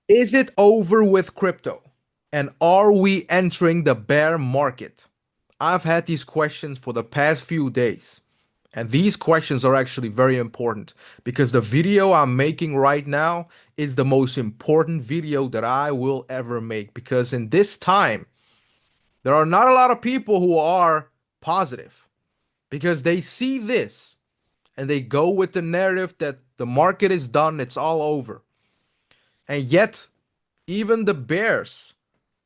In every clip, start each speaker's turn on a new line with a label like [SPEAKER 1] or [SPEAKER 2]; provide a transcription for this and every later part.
[SPEAKER 1] Is it over with crypto? And are we entering the bear market? I've had these questions for the past few days. And these questions are actually very important because the video I'm making right now is the most important video that I will ever make. Because in this time, there are not a lot of people who are positive because they see this and they go with the narrative that the market is done, it's all over. And yet, even the bears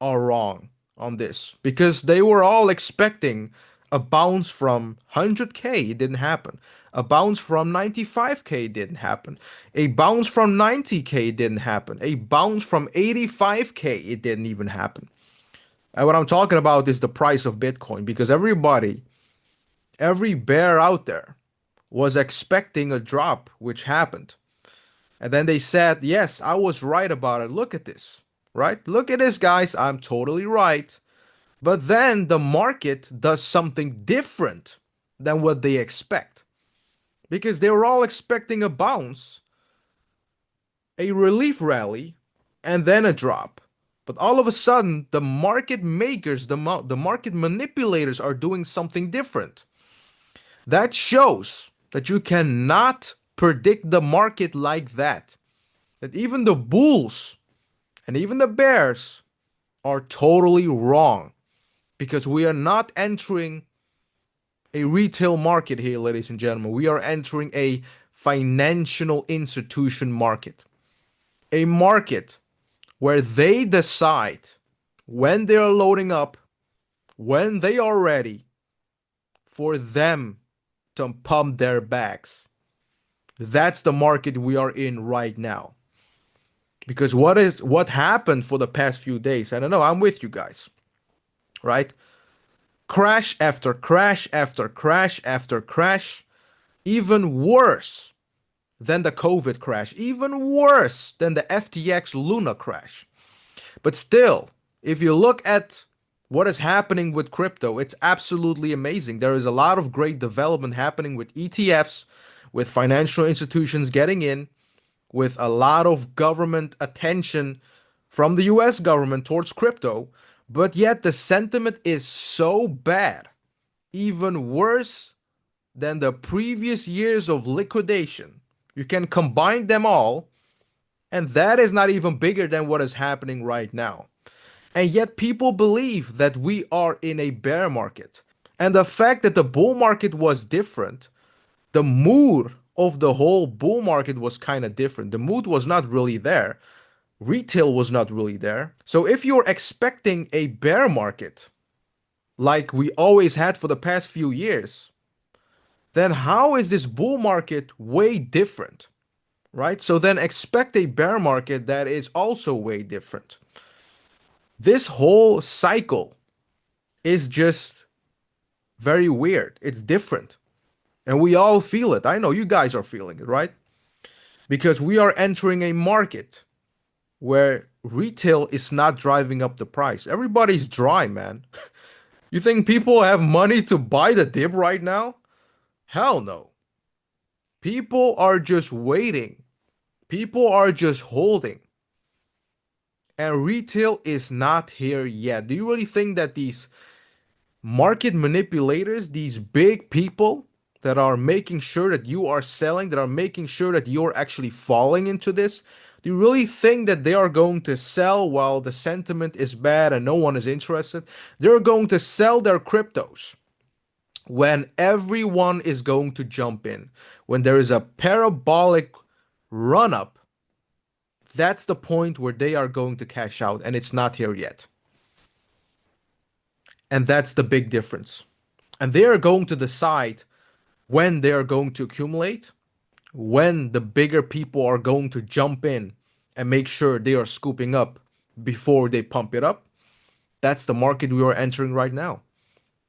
[SPEAKER 1] are wrong on this because they were all expecting a bounce from 100K. It didn't happen. A bounce from 95K didn't happen. A bounce from 90K didn't happen. A bounce from 85K, it didn't even happen. And what I'm talking about is the price of Bitcoin because everybody, every bear out there was expecting a drop, which happened. And then they said, yes, I was right about it. Look at this, right? Look at this, guys. I'm totally right. But then the market does something different than what they expect because they were all expecting a bounce, a relief rally, and then a drop. But all of a sudden, the market makers, the market manipulators are doing something different. That shows that you cannot predict the market like that. That even the bulls and even the bears are totally wrong because we are not entering a retail market here, ladies and gentlemen. We are entering a financial institution market, a market where they decide when they are loading up, when they are ready for them to pump their bags. That's the market we are in right now. Because what happened for the past few days? I don't know. I'm with you guys, right? Crash after crash after crash after crash, even worse than the COVID crash, even worse than the FTX Luna crash. But still, if you look at what is happening with crypto, it's absolutely amazing. There is a lot of great development happening with ETFs, with financial institutions getting in, with a lot of government attention from the US government towards crypto, but yet the sentiment is so bad, even worse than the previous years of liquidation. You can combine them all, and that is not even bigger than what is happening right now. And yet, people believe that we are in a bear market. And the fact that the bull market was different, the mood of the whole bull market was kind of different. The mood was not really there. Retail was not really there. So, if you're expecting a bear market like we always had for the past few years, then how is this bull market way different, right? So then expect a bear market that is also way different. This whole cycle is just very weird. It's different. And we all feel it. I know you guys are feeling it, right? Because we are entering a market where retail is not driving up the price. Everybody's dry, man. You think people have money to buy the dip right now? Hell no. People are just waiting. People are just holding. And retail is not here yet. Do you really think that these market manipulators, these big people that are making sure that you are selling, that are making sure that you're actually falling into this, do you really think that they are going to sell while the sentiment is bad and no one is interested? They're going to sell their cryptos when everyone is going to jump in. When there is a parabolic run up, that's the point where they are going to cash out, and it's not here yet. And that's the big difference. And they are going to decide when they are going to accumulate, when the bigger people are going to jump in and make sure they are scooping up before they pump it up. That's the market we are entering right now,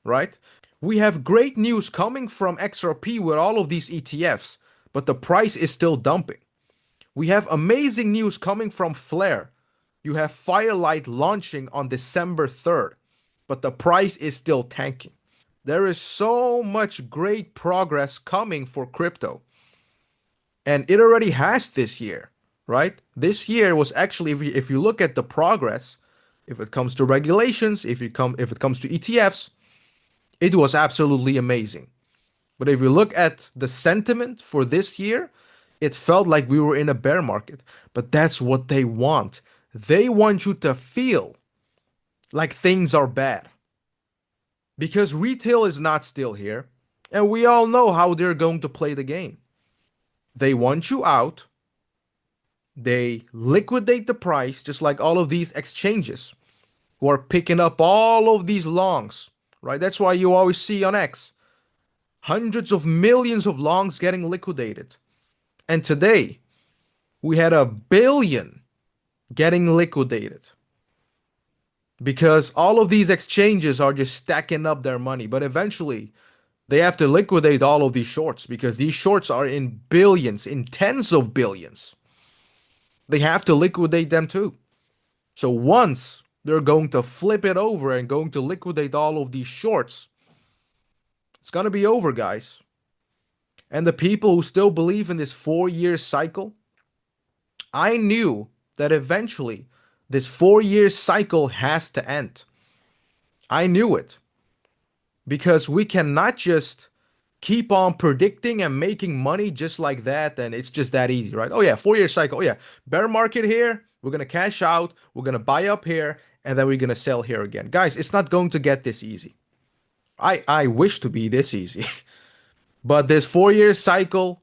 [SPEAKER 1] right? We have great news coming from XRP with all of these ETFs, but the price is still dumping. We have amazing news coming from FLR. You have Firelight launching on December 3rd, but the price is still tanking. There is so much great progress coming for crypto, and it already has this year, right? This year was actually, if you look at the progress, if it comes to regulations, if it comes to ETFs, it was absolutely amazing. But if you look at the sentiment for this year, it felt like we were in a bear market. But that's what they want. They want you to feel like things are bad because retail is not still here. And we all know how they're going to play the game. They want you out, they liquidate the price, just like all of these exchanges who are picking up all of these longs, right? That's why you always see on X hundreds of millions of longs getting liquidated. And today, we had 1 billion getting liquidated because all of these exchanges are just stacking up their money. But eventually, they have to liquidate all of these shorts because these shorts are in billions, in tens of billions. They have to liquidate them too. So once they're going to flip it over and going to liquidate all of these shorts, it's going to be over, guys. And the people who still believe in this 4 year cycle, I knew that eventually this 4 year cycle has to end. I knew it because we cannot just keep on predicting and making money just like that. And it's just that easy, right? Oh, yeah, 4 year cycle. Oh, yeah, bear market here. We're going to cash out. We're going to buy up here. And then we're going to sell here again. Guys, it's not going to get this easy. I wish to be this easy. But this 4 year cycle,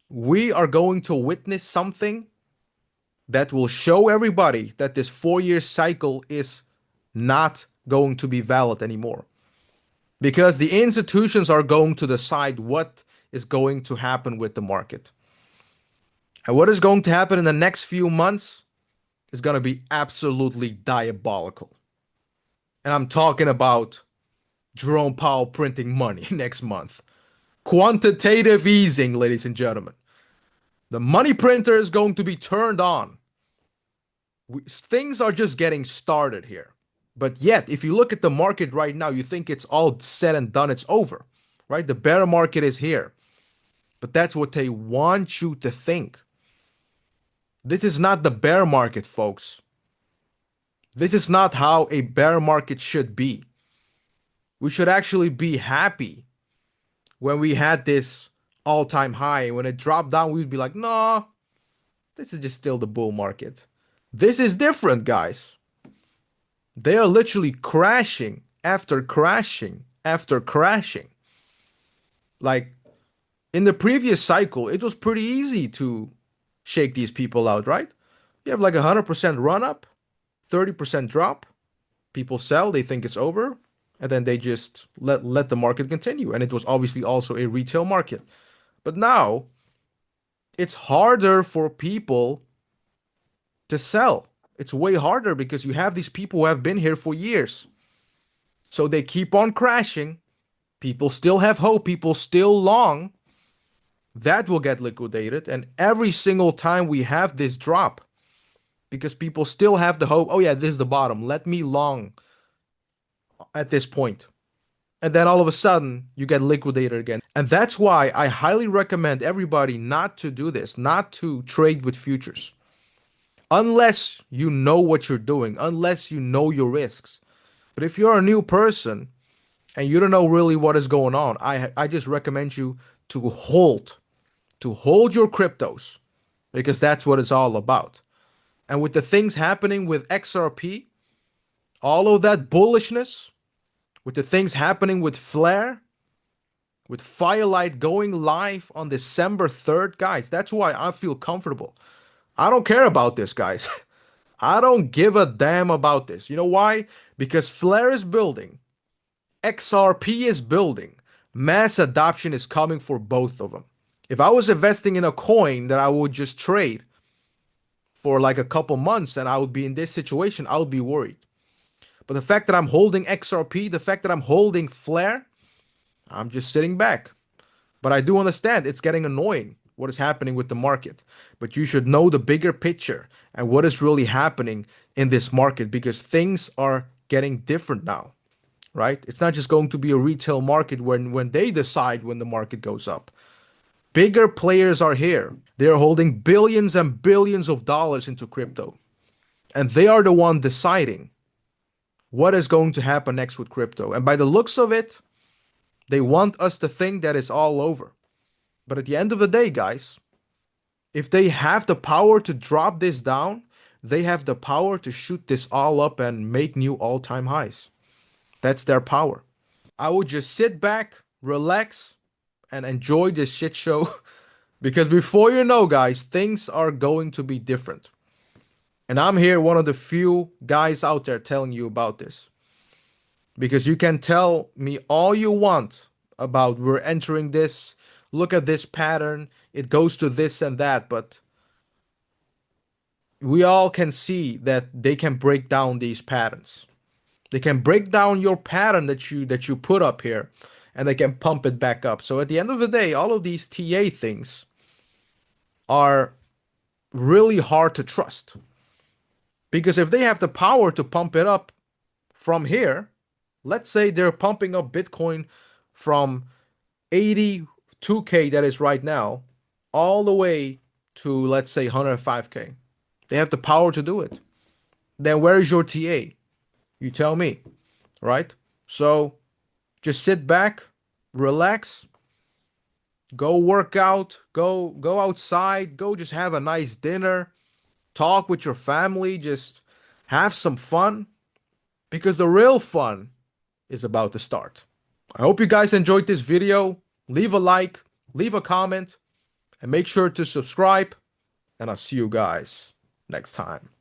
[SPEAKER 1] we are going to witness something that will show everybody that this 4 year cycle is not going to be valid anymore. Because the institutions are going to decide what is going to happen with the market. And what is going to happen in the next few months is going to be absolutely diabolical. And I'm talking about Jerome Powell printing money next month. Quantitative easing, ladies and gentlemen. The money printer is going to be turned on. Things are just getting started here. But yet, if you look at the market right now, you think it's all said and done, it's over, right? The bear market is here. But that's what they want you to think. This is not the bear market, folks. This is not how a bear market should be. We should actually be happy when we had this all-time high. When it dropped down, we'd be like, no, this is just still the bull market. This is different, guys. They are literally crashing after crashing after crashing. Like in the previous cycle, it was pretty easy to shake these people out, right? You have like 100% run up, 30% drop. People sell, they think it's over, and then they just let the market continue. And it was obviously also a retail market. But now it's harder for people to sell. It's way harder because you have these people who have been here for years. So they keep on crashing. People still have hope. People still long. That will get liquidated. And every single time we have this drop, because people still have the hope, oh yeah, this is the bottom. Let me long at this point. And then all of a sudden, you get liquidated again. And that's why I highly recommend everybody not to do this, not to trade with futures. Unless you know what you're doing, unless you know your risks. But if you're a new person and you don't know really what is going on, I just recommend you to hold your cryptos because that's what it's all about. And with the things happening with XRP, all of that bullishness, with the things happening with FLR, with Firelight going live on December 3rd, guys, that's why I feel comfortable. I don't care about this, guys. I don't give a damn about this. You know why? Because FLR is building, XRP is building, mass adoption is coming for both of them. If I was investing in a coin that I would just trade for like a couple months and I would be in this situation, I would be worried. But the fact that I'm holding XRP, the fact that I'm holding FLR, I'm just sitting back. But I do understand it's getting annoying what is happening with the market. But you should know the bigger picture and what is really happening in this market because things are getting different now, right? It's not just going to be a retail market when they decide when the market goes up. bigger players are here. They're holding billions and billions of dollars into crypto. And they are the one deciding what is going to happen next with crypto. And by the looks of it, they want us to think that it's all over. But at the end of the day, guys, if they have the power to drop this down, they have the power to shoot this all up and make new all-time highs. That's their power. I would just sit back, relax, and enjoy this shit show because before you know, guys, things are going to be different. And I'm here, one of the few guys out there telling you about this. Because you can tell me all you want about we're entering this, look at this pattern, it goes to this and that, but we all can see that they can break down these patterns. They can break down your pattern that you put up here and they can pump it back up. So at the end of the day, all of these TA things are really hard to trust. Because if they have the power to pump it up from here, let's say they're pumping up Bitcoin from 82K that is right now all the way to, let's say, 105K. They have the power to do it. Then where is your TA? You tell me, right? So just sit back, relax, go work out, go outside, go just have a nice dinner, talk with your family, just have some fun because the real fun is about to start. I hope you guys enjoyed this video. Leave a like, leave a comment, and make sure to subscribe. And I'll see you guys next time.